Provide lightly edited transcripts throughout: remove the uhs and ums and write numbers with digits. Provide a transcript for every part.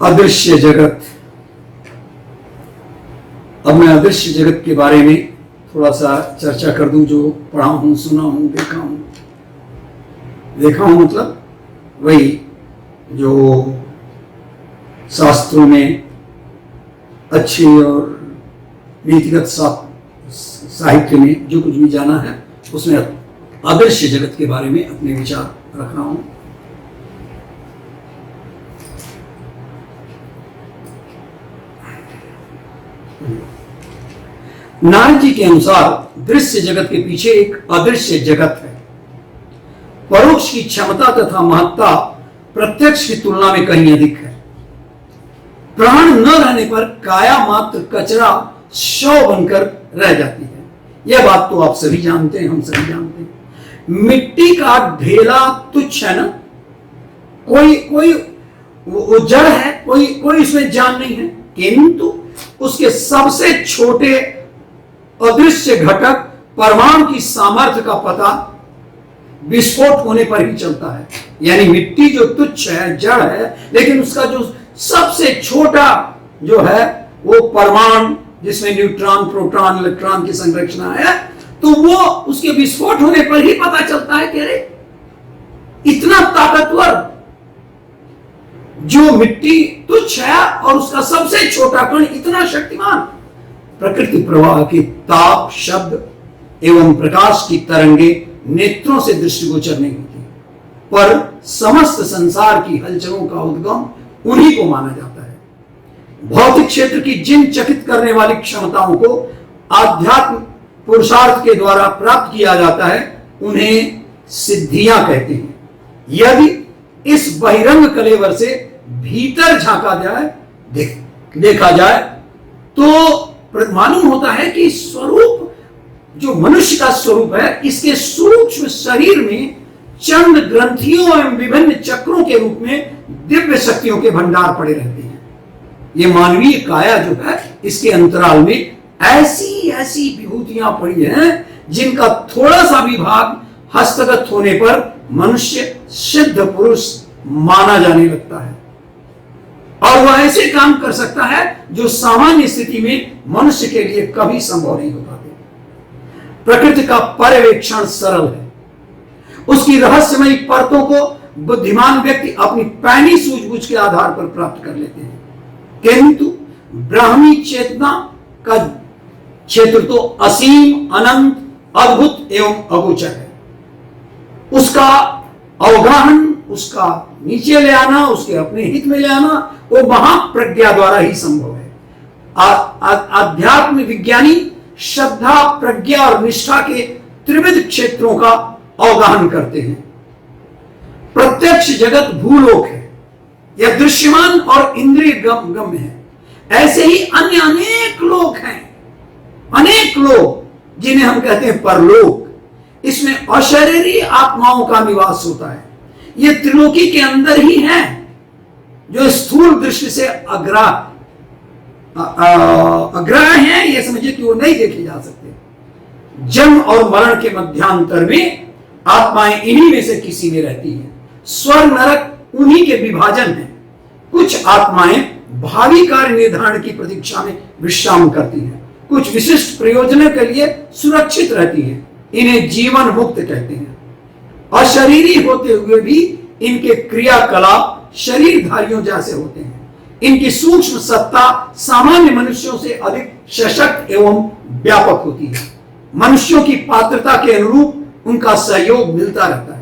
अदृश्य जगत। अब मैं अदृश्य जगत के बारे में थोड़ा सा चर्चा कर दूं, जो पढ़ा हूं, सुना हूं, देखा हूं। देखा हूं मतलब वही जो शास्त्रों में अच्छे और नीतिगत साहित्य में जो कुछ भी जाना है, उसमें अदृश्य जगत के बारे में अपने विचार रख रहा हूं। नारद जी के अनुसार दृश्य जगत के पीछे एक अदृश्य जगत है। परोक्ष की क्षमता तथा महत्ता प्रत्यक्ष की तुलना में कहीं अधिक है। प्राण न रहने पर काया मात्र कचरा शव बनकर रह जाती है। यह बात तो आप सभी जानते हैं, हम सभी जानते हैं। मिट्टी का ढेला तुच्छ है ना, कोई वो जड़ है, कोई इसमें जान नहीं है, किंतु उसके सबसे छोटे अदृश्य घटक परमाणु की सामर्थ्य का पता विस्फोट होने पर ही चलता है। यानी मिट्टी जो तुच्छ है, जड़ है, लेकिन उसका जो सबसे छोटा जो है वो परमाणु, जिसमें न्यूट्रॉन, प्रोटॉन, इलेक्ट्रॉन की संरचना है, तो वो उसके विस्फोट होने पर ही पता चलता है कि अरे इतना ताकतवर जो मिट्टी तुच्छ है और उसका सबसे छोटा कण इतना शक्तिमान। प्रकृति प्रवाह के ताप, शब्द एवं प्रकाश की तरंगे नेत्रों से दृष्टिगोचर नहीं होती, पर समस्त संसार की हलचलों का उद्गम उन्हीं को माना जाता है। भौतिक क्षेत्र की जिन चकित करने वाली क्षमताओं को आध्यात्म पुरुषार्थ के द्वारा प्राप्त किया जाता है, उन्हें सिद्धियां कहते हैं। यदि इस बहिरंग कलेवर से भीतर झांका जाए, देखा जाए, तो मालूम होता है कि स्वरूप जो मनुष्य का स्वरूप है, इसके सूक्ष्म शरीर में चंद ग्रंथियों एवं विभिन्न चक्रों के रूप में दिव्य शक्तियों के भंडार पड़े रहते हैं। ये मानवीय काया जो है, इसके अंतराल में ऐसी ऐसी विभूतियां पड़ी हैं जिनका थोड़ा सा भी भाग हस्तगत होने पर मनुष्य सिद्ध पुरुष माना जाने लगता है, और वह ऐसे काम कर सकता है जो सामान्य स्थिति में मनुष्य के लिए कभी संभव नहीं हो पाते। प्रकृति का पर्यवेक्षण सरल है। उसकी रहस्यमयी परतों को बुद्धिमान व्यक्ति अपनी पैनी सूझबूझ के आधार पर प्राप्त कर लेते हैं, किंतु ब्राह्मी चेतना का क्षेत्र तो असीम, अनंत, अद्भुत एवं अगोचर है। उसका अवगाहन, उसका नीचे ले आना, उसके अपने हित में ले आना, वो महाप्रज्ञा द्वारा ही संभव है। अध्यात्म विज्ञानी श्रद्धा, प्रज्ञा और निष्ठा के त्रिविध क्षेत्रों का अवगाहन करते हैं। प्रत्यक्ष जगत भूलोक है, यह दृश्यमान और इंद्रिय गम्य है। ऐसे ही अन्य अनेक लोक हैं, अनेक लोक जिन्हें हम कहते हैं परलोक। इसमें अशरीरी आत्माओं का निवास होता है। ये त्रिलोकी के अंदर ही है, जो स्थूल दृष्टि से अग्राह्य हैं। ये समझिए कि वो नहीं देखे जा सकते। जन्म और मरण के मध्यांतर में आत्माएं इन्हीं में से किसी में रहती हैं। स्वर्ग नरक उन्हीं के विभाजन हैं। कुछ आत्माएं भावी कार्य निर्धारण की प्रतीक्षा में विश्राम करती हैं, कुछ विशिष्ट प्रयोजनों के लिए सुरक्षित रहती हैं। इन्हें जीवन मुक्त कहते हैं। अशरीरी होते हुए भी इनके क्रियाकलाप शरीरधारियों जैसे होते हैं। इनकी सूक्ष्म सत्ता सामान्य मनुष्यों से अधिक सशक्त एवं व्यापक होती है। मनुष्यों की पात्रता के अनुरूप उनका सहयोग मिलता रहता है।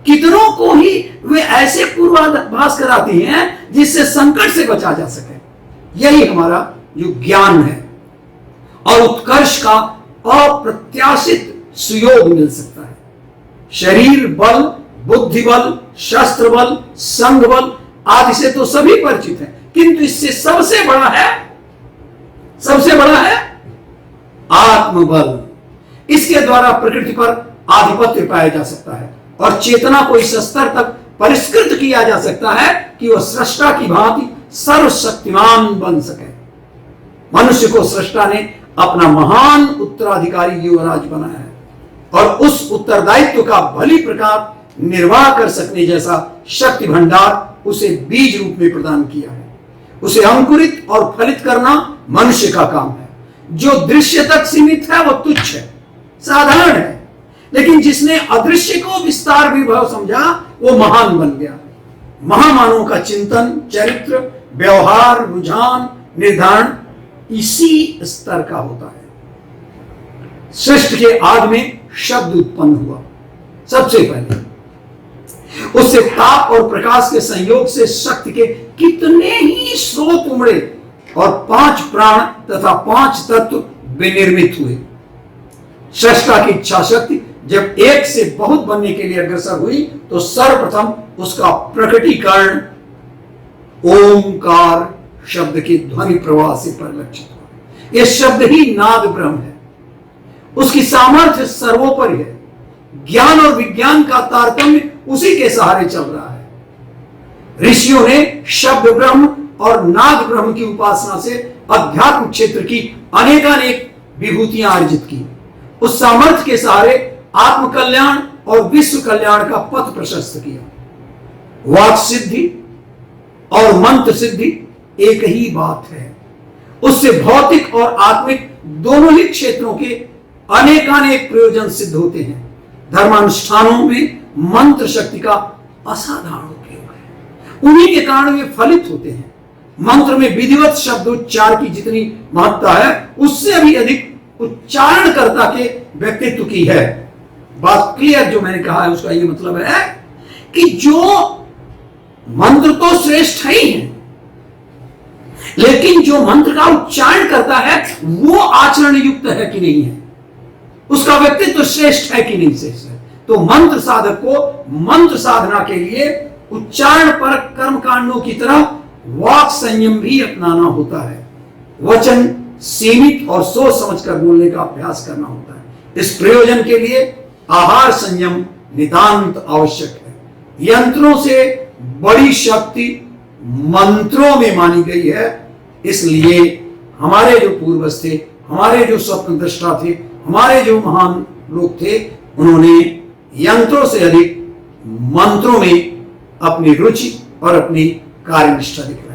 कितनों को ही वे ऐसे पूर्वाभास कराती हैं जिससे संकट से बचा जा सके। यही हमारा जो ज्ञान है, और उत्कर्ष का अप्रत्याशित सुयोग मिल सकता है। शरीर बल, बुद्धि बल, शस्त्र बल, संघ बल आदि से तो सभी परिचित हैं, किंतु इससे सबसे बड़ा है आत्मबल। इसके द्वारा प्रकृति पर आधिपत्य पाया जा सकता है और चेतना को इस स्तर तक परिष्कृत किया जा सकता है कि वह सृष्टा की भांति सर्वशक्तिमान बन सके। मनुष्य को सृष्टा ने अपना महान उत्तराधिकारी युवराज बनाया है और उस उत्तरदायित्व का भली प्रकार निर्वाह कर सकने जैसा शक्ति भंडार उसे बीज रूप में प्रदान किया है। उसे अंकुरित और फलित करना मनुष्य का काम है। जो दृश्य तक सीमित है वो तुच्छ है, साधारण है, लेकिन जिसने अदृश्य को विस्तार विभव समझा वो महान बन गया। महामानव का चिंतन, चरित्र, व्यवहार, रुझान, निर्धारण इसी स्तर का होता है। सृष्टि के आदि में शब्द उत्पन्न हुआ सबसे पहले, उससे ताप और प्रकाश के संयोग से शक्ति के कितने ही स्रोत उमड़े और 5 प्राण तथा 5 तत्व विनिर्मित हुए। सृष्टा की इच्छा शक्ति जब एक से बहुत बनने के लिए अग्रसर हुई तो सर्वप्रथम उसका प्रकटीकरण ओंकार शब्द के ध्वनि प्रवाह से परिलक्षित हुआ। यह शब्द ही नाद ब्रह्म है, उसकी सामर्थ्य सर्वोपरि है। ज्ञान और विज्ञान का तारतम्य उसी के सहारे चल रहा है। ऋषियों ने शब्द ब्रह्म और नाद ब्रह्म की उपासना से अध्यात्म क्षेत्र की अनेकानेक विभूतियां अर्जित की। उस सामर्थ्य के सहारे आत्म कल्याण और विश्व कल्याण का पथ प्रशस्त किया। वाक सिद्धि और मंत्र सिद्धि एक ही बात है। उससे भौतिक और आत्मिक दोनों ही क्षेत्रों के अनेकानेक प्रयोजन सिद्ध होते हैं। धर्मानुष्ठानों में मंत्र शक्ति का असाधारण उपयोग है, उन्हीं के कारण वे फलित होते हैं। मंत्र में विधिवत शब्दोच्चार की जितनी महत्ता है उससे भी अधिक उच्चारणकर्ता के व्यक्तित्व की है। बात क्लियर जो मैंने कहा है उसका यह मतलब है कि जो मंत्र तो श्रेष्ठ है ही है, लेकिन जो मंत्र का उच्चारण करता है वो आचरण युक्त है कि नहीं है, उसका व्यक्तित्व श्रेष्ठ है कि नहीं श्रेष्ठ है। तो मंत्र साधक को मंत्र साधना के लिए उच्चारण पर कर्म कांडों की तरह वाक संयम भी अपनाना होता है। वचन सीमित और सोच समझकर बोलने का अभ्यास करना होता है। इस प्रयोजन के लिए आहार संयम नितांत आवश्यक है। यंत्रों से बड़ी शक्ति मंत्रों में मानी गई है। इसलिए हमारे जो पूर्वज थे, हमारे जो स्वप्न दृष्टा थे, हमारे जो महान लोग थे, उन्होंने यंत्रों से अधिक मंत्रों में अपनी रुचि और अपनी कार्यनिष्ठा दिखाई।